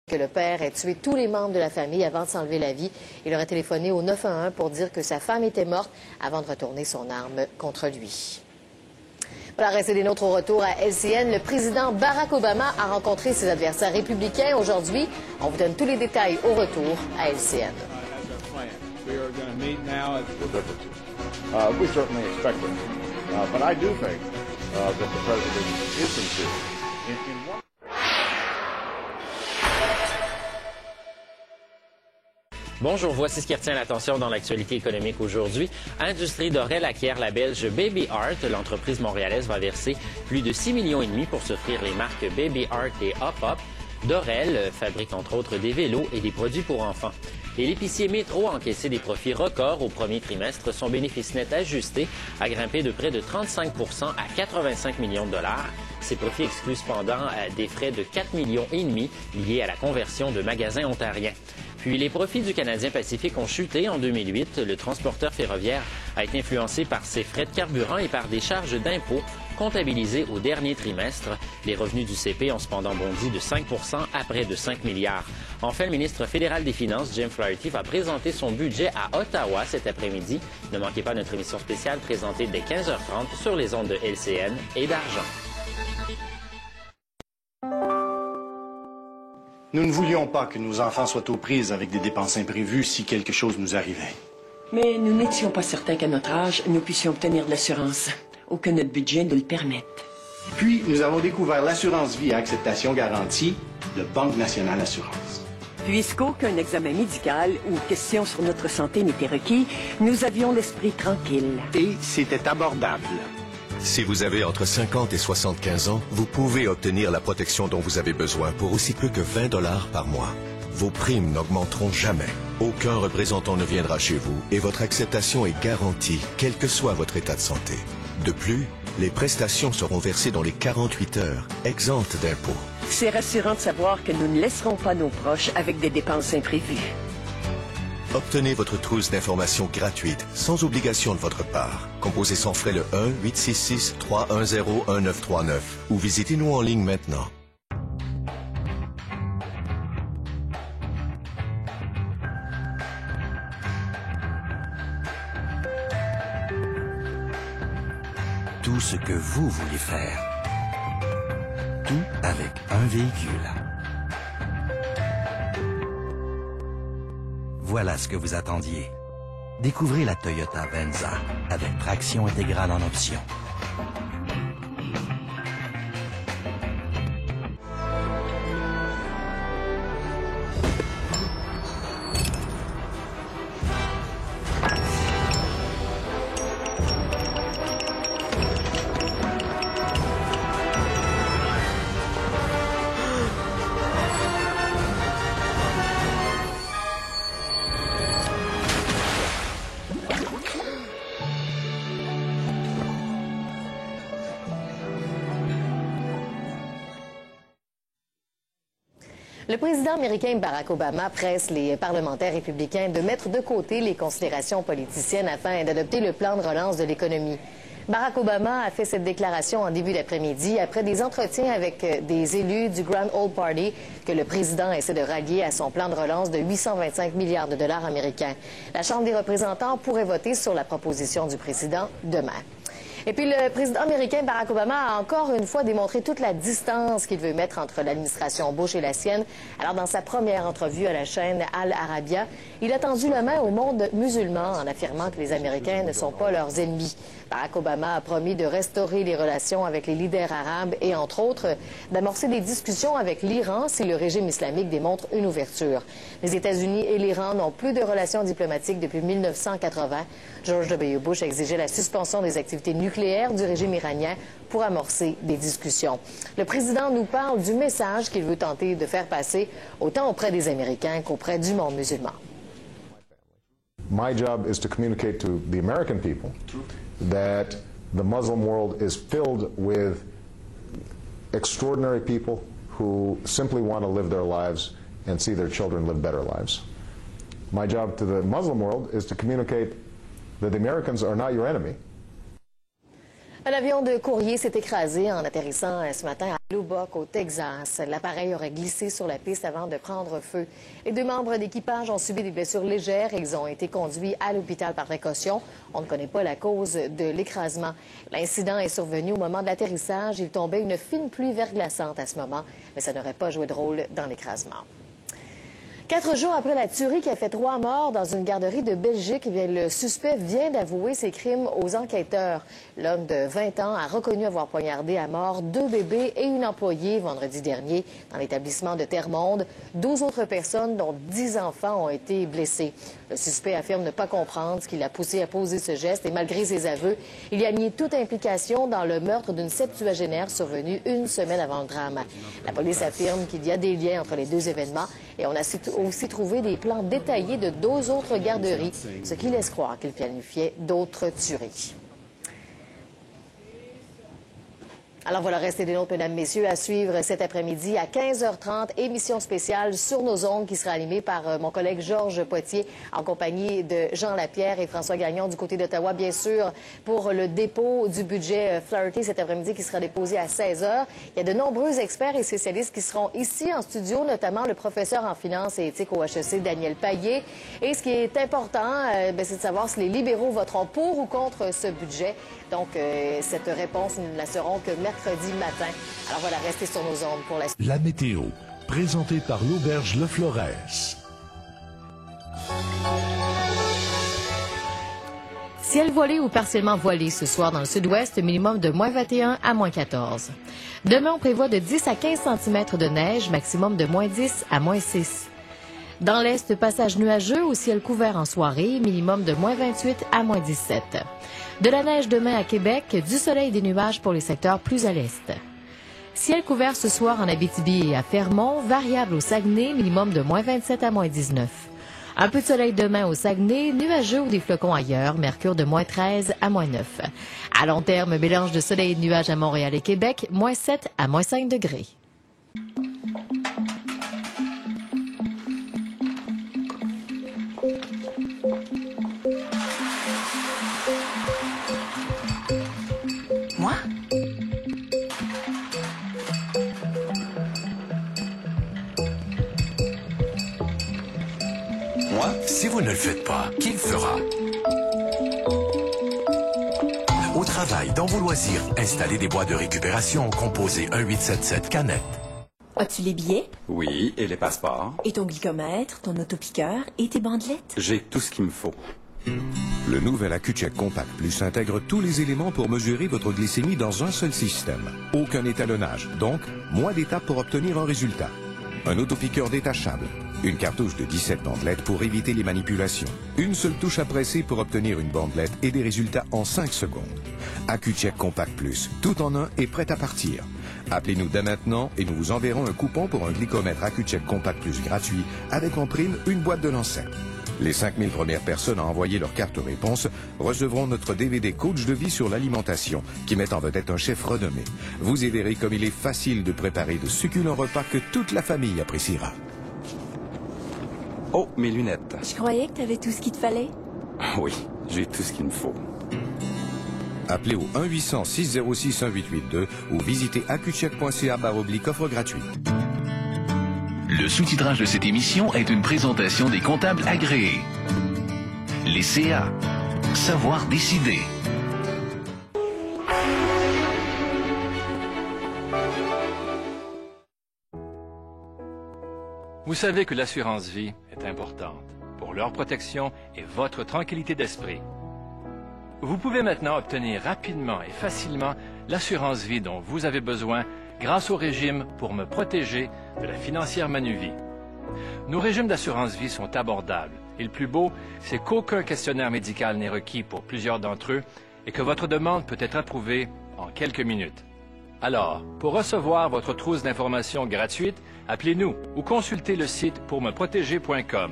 Que le père ait tué tous les membres de la famille avant de s'enlever la vie. Il aurait téléphoné au 911 pour dire que sa femme était morte avant de retourner son arme contre lui. Voilà, restez des nôtres au retour à LCN. Le président Barack Obama a rencontré ses adversaires républicains aujourd'hui. On vous donne tous les détails au retour à LCN. Bonjour, voici ce qui retient l'attention dans l'actualité économique aujourd'hui. Industrie Dorel acquiert la belge Baby Art. L'entreprise montréalaise va verser plus de 6,5 millions pour s'offrir les marques Baby Art et Hop Hop. Dorel fabrique entre autres des vélos et des produits pour enfants. Et l'épicier Métro a encaissé des profits records au premier trimestre. Son bénéfice net ajusté a grimpé de près de 35 % à 85 millions de dollars. Ces profits excluent cependant des frais de 4,5 millions liés à la conversion de magasins ontariens. Puis les profits du Canadien Pacifique ont chuté en 2008. Le transporteur ferroviaire a été influencé par ses frais de carburant et par des charges d'impôts comptabilisées au dernier trimestre. Les revenus du CP ont cependant bondi de 5 % à près de 5 milliards. Enfin, le ministre fédéral des Finances, Jim Flaherty, va présenter son budget à Ottawa cet après-midi. Ne manquez pas notre émission spéciale présentée dès 15h30 sur les ondes de LCN et d'Argent. Nous ne voulions pas que nos enfants soient aux prises avec des dépenses imprévues si quelque chose nous arrivait. Mais nous n'étions pas certains qu'à notre âge, nous puissions obtenir de l'assurance, ou que notre budget nous le permette. Puis, nous avons découvert l'assurance vie à acceptation garantie de Banque Nationale Assurance. Puisqu'aucun examen médical ou question sur notre santé n'était requis, nous avions l'esprit tranquille. Et c'était abordable. Si vous avez entre 50 et 75 ans, vous pouvez obtenir la protection dont vous avez besoin pour aussi peu que 20 $ par mois. Vos primes n'augmenteront jamais. Aucun représentant ne viendra chez vous et votre acceptation est garantie, quel que soit votre état de santé. De plus, les prestations seront versées dans les 48 heures, exemptes d'impôts. C'est rassurant de savoir que nous ne laisserons pas nos proches avec des dépenses imprévues. Obtenez votre trousse d'informations gratuite, sans obligation de votre part. Composez sans frais le 1-866-310-1939 ou visitez-nous en ligne maintenant. Tout ce que vous voulez faire. Tout avec un véhicule. Voilà ce que vous attendiez. Découvrez la Toyota Venza avec traction intégrale en option. Le président américain Barack Obama presse les parlementaires républicains de mettre de côté les considérations politiciennes afin d'adopter le plan de relance de l'économie. Barack Obama a fait cette déclaration en début d'après-midi après des entretiens avec des élus du Grand Old Party que le président essaie de rallier à son plan de relance de 825 milliards de dollars américains. La Chambre des représentants pourrait voter sur la proposition du président demain. Et puis le président américain Barack Obama a encore une fois démontré toute la distance qu'il veut mettre entre l'administration Bush et la sienne. Alors dans sa première entrevue à la chaîne Al Arabiya, il a tendu la main au monde musulman en affirmant que les Américains ne sont pas leurs ennemis. Barack Obama a promis de restaurer les relations avec les leaders arabes et entre autres d'amorcer des discussions avec l'Iran si le régime islamique démontre une ouverture. Les États-Unis et l'Iran n'ont plus de relations diplomatiques depuis 1980. George W. Bush a exigé la suspension des activités nucléaires du régime iranien pour amorcer des discussions. Le président nous parle du message qu'il veut tenter de faire passer autant auprès des Américains qu'auprès du monde musulman. My job is to communicate to the American people that the Muslim world is filled with extraordinary people who simply want to live their lives and see their children live better lives. My job to the Muslim world is to communicate that the Americans are not your enemy. Un avion de courrier s'est écrasé en atterrissant ce matin à Lubbock, au Texas. L'appareil aurait glissé sur la piste avant de prendre feu. Les 2 membres d'équipage ont subi des blessures légères et ils ont été conduits à l'hôpital par précaution. On ne connaît pas la cause de l'écrasement. L'incident est survenu au moment de l'atterrissage. Il tombait une fine pluie verglaçante à ce moment, mais ça n'aurait pas joué de rôle dans l'écrasement. 4 jours après la tuerie qui a fait 3 morts dans une garderie de Belgique, le suspect vient d'avouer ses crimes aux enquêteurs. L'homme de 20 ans a reconnu avoir poignardé à mort 2 bébés et une employée vendredi dernier dans l'établissement de Terre-Monde. 12 autres personnes, dont 10 enfants, ont été blessés. Le suspect affirme ne pas comprendre ce qui l'a poussé à poser ce geste et malgré ses aveux, il a nié toute implication dans le meurtre d'une septuagénaire survenue 1 semaine avant le drame. La police affirme qu'il y a des liens entre les 2 événements et on a aussi trouvé des plans détaillés de 2 autres garderies, ce qui laisse croire qu'il planifiait d'autres tueries. Alors voilà, restez des nôtres, mesdames, messieurs, à suivre cet après-midi à 15h30, émission spéciale sur nos ondes qui sera animée par mon collègue Georges Potier en compagnie de Jean Lapierre et François Gagnon du côté d'Ottawa, bien sûr, pour le dépôt du budget Flaherty cet après-midi qui sera déposé à 16h. Il y a de nombreux experts et spécialistes qui seront ici en studio, notamment le professeur en finance et éthique au HEC, Daniel Payet. Et ce qui est important, c'est de savoir si les libéraux voteront pour ou contre ce budget. Donc, cette réponse, nous ne la saurons que mercredi matin. Alors voilà, restez sur nos ondes pour la... La météo, présentée par l'Auberge Le Flores. Ciel voilé ou partiellement voilé ce soir dans le sud-ouest, minimum de moins 21 à moins 14. Demain, on prévoit de 10 à 15 cm de neige, maximum de moins 10 à moins 6. Dans l'est, passage nuageux au ciel couvert en soirée, minimum de moins 28 à moins 17. De la neige demain à Québec, du soleil et des nuages pour les secteurs plus à l'est. Ciel couvert ce soir en Abitibi et à Fermont, variable au Saguenay, minimum de moins 27 à moins 19. Un peu de soleil demain au Saguenay, nuageux ou des flocons ailleurs, mercure de moins 13 à moins 9. À long terme, mélange de soleil et de nuages à Montréal et Québec, moins 7 à moins 5 degrés. Si vous ne le faites pas, qui le fera? Au travail, dans vos loisirs, installez des boîtes de récupération composées 1877 canettes. As-tu les billets? Oui, et les passeports. Et ton glycomètre, ton autopiqueur et tes bandelettes? J'ai tout ce qu'il me faut. Le nouvel AccuCheck Compact Plus intègre tous les éléments pour mesurer votre glycémie dans un seul système. Aucun étalonnage, donc moins d'étapes pour obtenir un résultat. Un autopiqueur détachable. Une cartouche de 17 bandelettes pour éviter les manipulations. Une seule touche à presser pour obtenir une bandelette et des résultats en 5 secondes. AccuCheck Compact Plus, tout en un et prêt à partir. Appelez-nous dès maintenant et nous vous enverrons un coupon pour un glycomètre AccuCheck Compact Plus gratuit avec en prime une boîte de lancette. Les 5000 premières personnes à envoyer leur carte réponse recevront notre DVD Coach de vie sur l'alimentation qui met en vedette un chef renommé. Vous y verrez comme il est facile de préparer de succulents repas que toute la famille appréciera. Oh, mes lunettes. Je croyais que tu avais tout ce qu'il te fallait. Oui, j'ai tout ce qu'il me faut. Appelez au 1-800-606-1882 ou visitez accucheck.ca/offre gratuite. Le sous-titrage de cette émission est une présentation des comptables agréés. Les CA. Savoir décider. Vous savez que l'assurance vie est importante pour leur protection et votre tranquillité d'esprit. Vous pouvez maintenant obtenir rapidement et facilement l'assurance vie dont vous avez besoin grâce au régime pour me protéger de la financière Manuvie. Nos régimes d'assurance vie sont abordables et le plus beau, c'est qu'aucun questionnaire médical n'est requis pour plusieurs d'entre eux et que votre demande peut être approuvée en quelques minutes. Alors, pour recevoir votre trousse d'informations gratuite, appelez-nous ou consultez le site pourmeprotéger.com.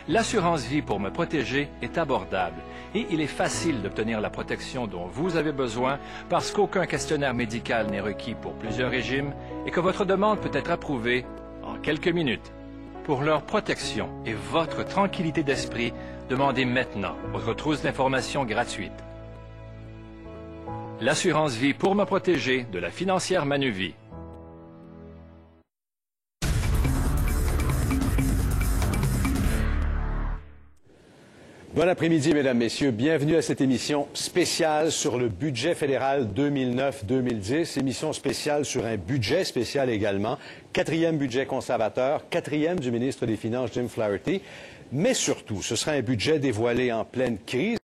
L'assurance vie pour me protéger est abordable et il est facile d'obtenir la protection dont vous avez besoin parce qu'aucun questionnaire médical n'est requis pour plusieurs régimes et que votre demande peut être approuvée en quelques minutes. Pour leur protection et votre tranquillité d'esprit, demandez maintenant votre trousse d'informations gratuite. l'assurance vie pour me protéger de la financière Manuvie. Bon après-midi, Mesdames, Messieurs. Bienvenue à cette émission spéciale sur le budget fédéral 2009-2010. Émission spéciale sur un budget spécial également. 4e budget conservateur, 4e du ministre des Finances, Jim Flaherty. Mais surtout, ce sera un budget dévoilé en pleine crise.